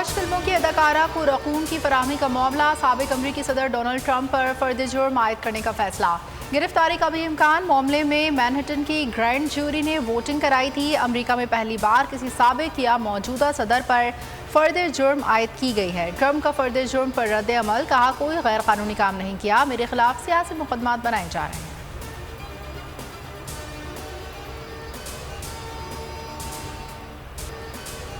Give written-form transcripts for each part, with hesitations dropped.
5 फिल्मों की अदाकारा को रकूम की फराहमी का मामला, साबिक अमरीकी सदर डोनाल्ड ट्रंप पर फर्द जुर्म आयद करने का फैसला। गिरफ्तारी का भी इम्कान। मामले में मैनहट्टन की ग्रैंड जूरी ने वोटिंग कराई थी। अमरीका में पहली बार किसी साबिक या मौजूदा सदर पर फर्द जुर्म आयद की गई है। ट्रंप का फर्द जुर्म पर रद्द अमल, कहा कोई गैर कानूनी काम नहीं किया, मेरे खिलाफ सियासी मुकदमात बनाए जा रहे हैं।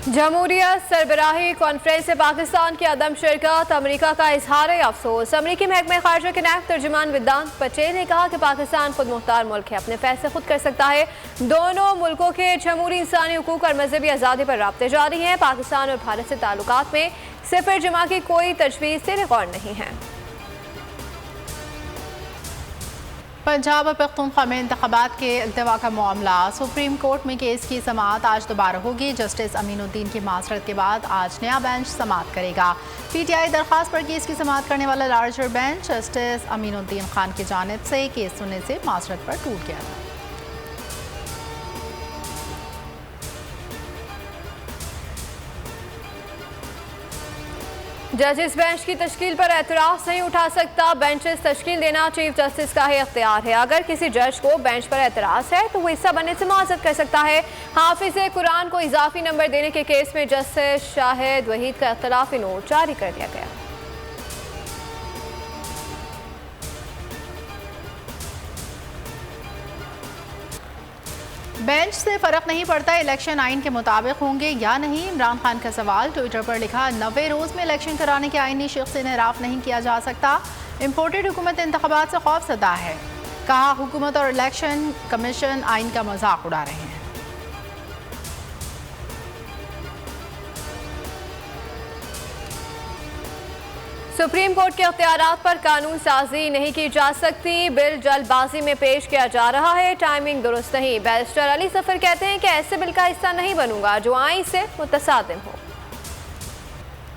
जमहूरियत सरबराही कॉन्फ्रेंस से पाकिस्तान की अदम शिरकत, अमरीका का इजहार अफसोस। अमरीकी महकमे खारजा के नायब तर्जुमान वेदांत पटेल ने कहा कि पाकिस्तान खुद मुख्तार मुल्क है, अपने फैसले खुद कर सकता है। दोनों मुल्कों के जमहूरी इंसानी हुकूक और मजहबी आज़ादी पर राब्ते जारी हैं। पाकिस्तान और भारत से ताल्लुकात में सिफर जमा की कोई तजवीज़ से रिकॉर्ड नहीं है। पंजाब और पख्तूनख्वा में इंतखाबात के इल्तवा का मामला, सुप्रीम कोर्ट में केस की समाअत आज दोबारा होगी। जस्टिस अमीनुद्दीन की मासरत के बाद आज नया बेंच समाअत करेगा। पीटीआई दरख्वास्त पर केस की समाअत करने वाला larger bench justice Aminuddin Khan की जानिब से केस सुनने से मासरत पर टूट गया था। जजेस बेंच की तश्कील पर एतराज़ नहीं उठा सकता। बेंचेस तश्कील देना चीफ जस्टिस का ही इख्तियार है। अगर किसी जज को बेंच पर एतराज़ है तो वो हिस्सा बनने से मुआज़रत कर सकता है। हाफिज़ कुरान को इजाफी नंबर देने के केस में जस्टिस शाहिद वहीद का इख्तिलाफी नोट जारी कर दिया गया। बेंच से फर्क नहीं पड़ता, इलेक्शन आइन के मुताबिक होंगे या नहीं, इमरान खान का सवाल। ट्विटर पर लिखा, 90 रोज में इलेक्शन कराने के आइनी शख्स से इनराफ नहीं किया जा सकता। इम्पोर्टेड हुकूमत इंतखाबात से खौफ ज़दा है, कहा हुकूमत और इलेक्शन कमीशन आइन का मजाक उड़ा रहे हैं। सुप्रीम कोर्ट के अख्तियारात पर कानून साजी नहीं की जा सकती। बिल जल्दबाजी में पेश किया जा रहा है, टाइमिंग दुरुस्त नहीं। बैरिस्टर अली सफर कहते हैं कि ऐसे बिल का हिस्सा नहीं बनूंगा जो आइन से मुतसादिम हो।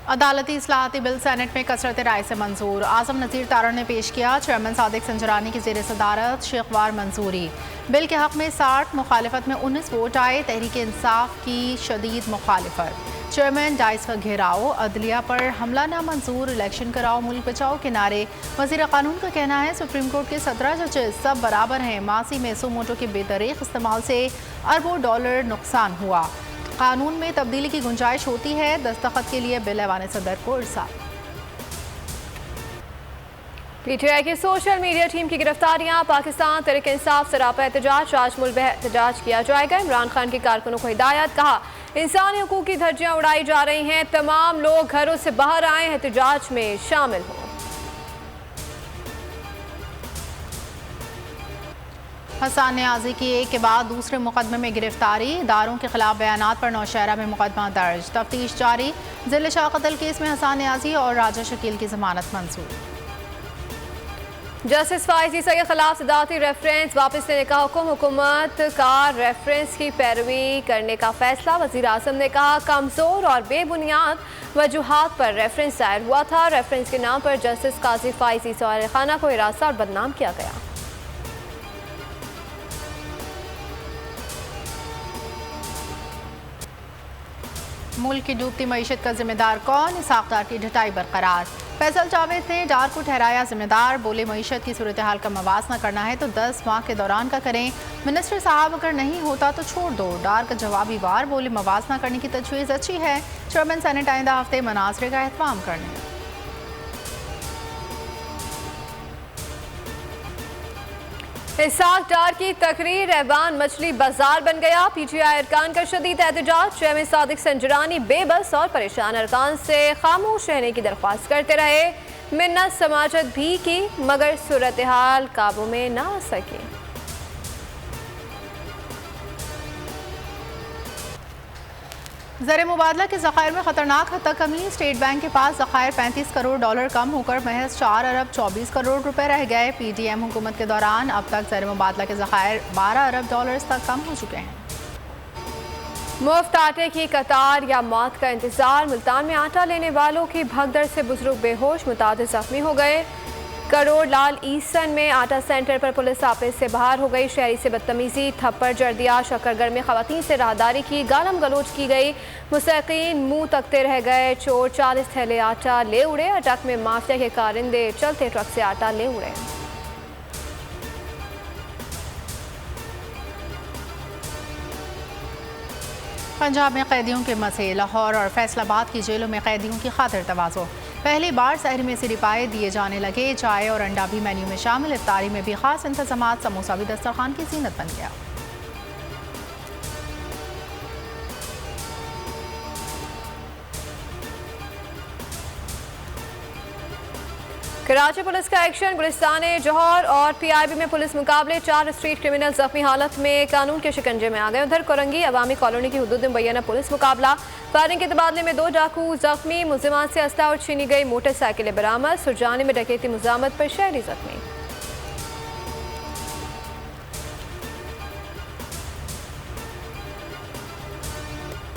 अदालती इस्लाहाती बिल सेनेट में कसरत राय से मंजूर। आजम नज़ीर तारण ने पेश किया। चेयरमैन सादिक संजरानी की ज़ेर सदारत शेखवार मंजूरी। बिल के हक में 60, मुखालिफत में 19 वोट आए। तहरीक इंसाफ की शदीद मुखालिफत। चेयरमैन डाइस का घेराव। अदलिया पर हमला नामंजूर। इलेक्शन कराओ मुल्क बचाओ के नारे। वज़ीर कानून का कहना है सुप्रीम कोर्ट के 17 जजेस सब बराबर हैं। मासी में सुमोटो के बेतरीक इस्तेमाल से अरबों डॉलर नुकसान हुआ। कानून में तब्दीली की गुंजाइश होती है। दस्तखत के लिए बिल ऐवान सदर को इरसाल। पीटीआई की सोशल मीडिया टीम की गिरफ्तारियां। पाकिस्तान तहरीक इंसाफ सरापा एहतजाज, आज मुल्क एहतजाज किया जाएगा। इमरान खान के कारकुनों को हिदायत, कहा इंसानी हुकूक की धज्जियां उड़ाई जा रही हैं, तमाम लोग घरों से बाहर आए, एहतजाज में शामिल हों। हसन न्याजी की एक के बाद दूसरे मुकदमे में गिरफ्तारी। इदारों के खिलाफ बयानात पर नौशहरा में मुकदमा दर्ज, तफ्तीश जारी। जिले शाह कत्ल केस में हसन न्याजी और राजा शकील की जमानत मंजूर। जस्टिस फाइज ईसा के खिलाफ सदारती रेफरेंस वापस लेने का हुक्म, हुकूमत का रेफरेंस की पैरवी करने का फैसला। वज़ीर आज़म ने कहा कमज़ोर और बेबुनियाद वजूहात पर रेफरेंस दायर हुआ था। रेफरेंस के नाम पर जस्टिस काजी फाइज ईसा और खाना को हिरासत और बदनाम किया गया। मुल्क की डूबती मईशत का जिम्मेदार कौन, इसहाक डार की ढटाई बरकरार। फैसल जावेद ने डार को ठहराया जिम्मेदार, बोले मईशत की सूरत हाल का मवाजना करना है तो 10 माह के दौरान का करें। मिनिस्टर साहब अगर नहीं होता तो छोड़ दो। डार का जवाबी वार, बोले मवाजना करने की तजवीज़ अच्छी है। चेयरमैन सेनेट आइंदा हफ्ते मनासरे का एहतमाम करने। इसहाक डार की तकरीर, रहबान मछली बाजार बन गया। पीटीआई अरकान का शदीद एहतजाज। चेयरमैन सादिक संजरानी बेबस और परेशान अरकान से खामोश रहने की दरख्वास्त करते रहे। मिन्नत समाजत भी की मगर सूरत हाल काबू में ना आ सकी। ज़र मुबादला के ज़खायर में खतरनाक हद तक कमी। स्टेट बैंक के पास ज़खायर 35 करोड़ डॉलर कम होकर महज 4 अरब 24 करोड़ रुपए रह गए। पीडीएम हुकूमत के दौरान अब तक ज़र मुबादला के ज़खायर 12 अरब डॉलर तक कम हो चुके हैं। मुफ्त आटे की कतार या मौत का इंतजार। मुल्तान में आटा लेने वालों की भगदड़ से बुजुर्ग बेहोश, मुतादिद जख्मी हो गए। करोड़ लाल ईसन में आटा सेंटर पर पुलिस ऑफिस से बाहर हो गई। शहरी से बदतमीजी, थप्पड़ जड़ दिया। शक्करगढ़ में खवातीन से राहदारी की गालम गलोच की गई। मुस्तकीन मुंह तकते रह गए। चोर 40 थैले आटा ले उड़े। अटक में माफिया के कारिंदे चलते ट्रक से आटा ले उड़े। पंजाब में कैदियों के मसले। लाहौर और फैसलाबाद की जेलों में कैदियों की खातिर तवाज़ो। पहली बार शहर में सिरिपाए दिए जाने लगे। चाय और अंडा भी मेन्यू में शामिल। इफ्तारी में भी खास इंतजामात। समोसा भी दस्तरखान की जीनत बन गया। कराची पुलिस का एक्शन। गुलिस्तान जौहर और PIB में पुलिस मुकाबले। 4 स्ट्रीट क्रिमिनल जख्मी हालत में कानून के शिकंजे में आ गए। उधर कोरंगी अवामी कॉलोनी की हुदूद में मुबैना पुलिस मुकाबला। फायरिंग के तबादले में 2 डाकू जख्मी। मुलजिमान से असला और छीनी गई मोटरसाइकिलें बरामद। सुरजाने में डकैती मुजामत पर शहरी जख्मी।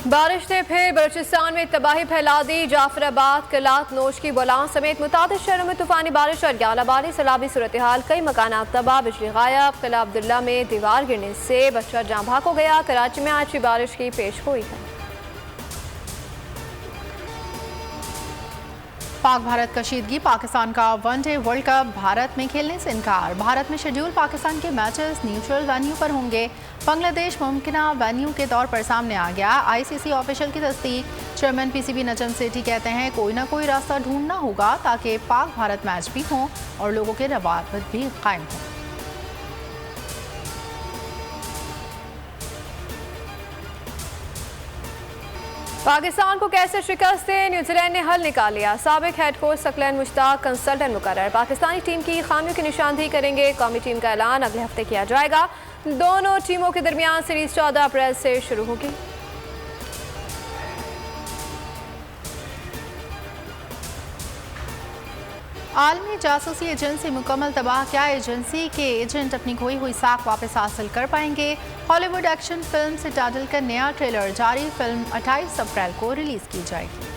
बारिश ने फिर बलूचिस्तान में तबाही फैला दी। जाफराबाद, कलात, नोश की बोलान समेत मुतादिद शहरों में तूफानी बारिश और ग्यालाबारी सैलाबी सूरत हाल। कई मकानात तबाह, बिजली गायब। किला अब्दुल्ला में दीवार गिरने से बच्चा जाँ भाग हो गया। कराची में आज भी बारिश की पेशगोई है। पाक भारत कशीदगी। पाकिस्तान का वनडे वर्ल्ड कप भारत में खेलने से इनकार। भारत में शेड्यूल पाकिस्तान के मैचेस न्यूट्रल वेन्यू पर होंगे। बांग्लादेश मुमकिना वेन्यू के तौर पर सामने आ गया। ICC ऑफिशियल की तस्दीक। चेयरमैन PCB नजम सेठी कहते हैं कोई ना कोई रास्ता ढूंढना होगा ताकि पाक भारत मैच भी हों और लोगों के रवाबत भी कायम हों। पाकिस्तान को कैसे शिकस्त दे, न्यूजीलैंड ने हल निकाल लिया। साबिक head coach Saqlain Mushtaq consultant मुकर्रर। पाकिस्तानी टीम की खामियों की निशानदेही करेंगे। कौमी टीम का ऐलान अगले हफ्ते किया जाएगा। दोनों टीमों के दरमियान सीरीज 14 अप्रैल से शुरू होगी। आलमी जासूसी एजेंसी मुकम्मल तबाह। क्या एजेंसी के एजेंट अपनी खोई हुई साख वापस हासिल कर पाएंगे? हॉलीवुड एक्शन फिल्म सिटाडल का नया ट्रेलर जारी। फिल्म 28 अप्रैल को रिलीज की जाएगी।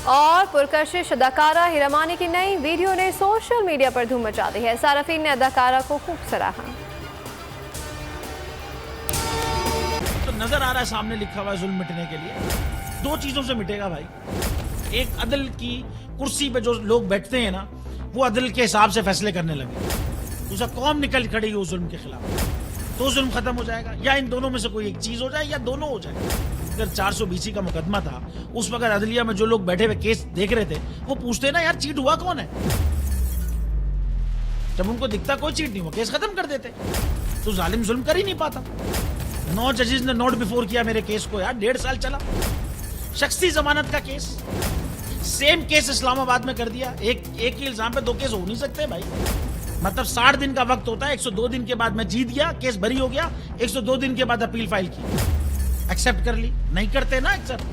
और पुरकशिश अदाकारा हीरामानी की नई वीडियो ने सोशल मीडिया पर धूम मचा दी है। सारफीन ने अदाकारा को खूब सराहा। तो नजर आ रहा है सामने लिखा हुआ है जुल्म मिटने के लिए। 2 चीजों से मिटेगा भाई। एक, अदल की कुर्सी पे जो लोग बैठते हैं ना, वो अदल के हिसाब से फैसले करने लगे। दूसरा, कौम निकल खड़ी उस जुल्म के खिलाफ, तो जुल्म खत्म हो जाएगा। या इन दोनों में से कोई एक चीज हो जाए या दोनों हो जाए। अगर 420 का मुकदमा था, उस वक्त अदलिया में जो लोग बैठे हुए केस देख रहे थे, वो पूछते ना यार चीट हुआ कौन है। जब उनको दिखता कोई चीट नहीं हुआ, केस खत्म कर देते। तो जालिम जुल्म कर ही नहीं पाता। 9 जजेस ने नोट बिफोर किया मेरे केस को यार। 1.5 साल चला। शख्सी जमानत का केस, सेम केस इस्लामाबाद में कर दिया। एक ही इल्जाम पे 2 केस हो नहीं सकते भाई। मतलब 60 दिन का वक्त होता है। 102 दिन के बाद मैं जीत गया, केस बरी हो गया। 102 दिन के बाद अपील फाइल की, एक्सेप्ट कर ली। नहीं करते ना एक्सेप्ट,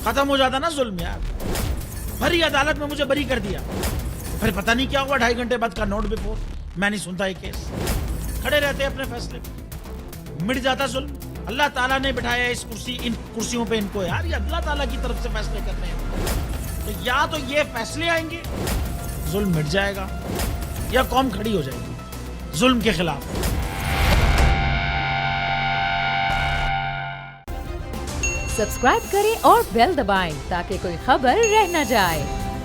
खत्म हो जाता ना जुल्म यार। भरी अदालत में मुझे बरी कर दिया, फिर पता नहीं क्या हुआ। 2.5 घंटे बाद का नोट बिफोर, मैं नहीं सुनता ये केस। खड़े रहते अपने फैसले पे, मिट जाता जुल्म। अल्लाह ताला ने बिठाया इन कुर्सियों पे इनको यार। ये अल्लाह ताला की तरफ से फैसले करने हैं। तो या तो ये फैसले आएंगे, जुल्म मिट जाएगा, या कौम खड़ी हो जाएगी जुल्म के खिलाफ। सब्सक्राइब करें और बेल दबाएं ताकि कोई खबर रह न जाए।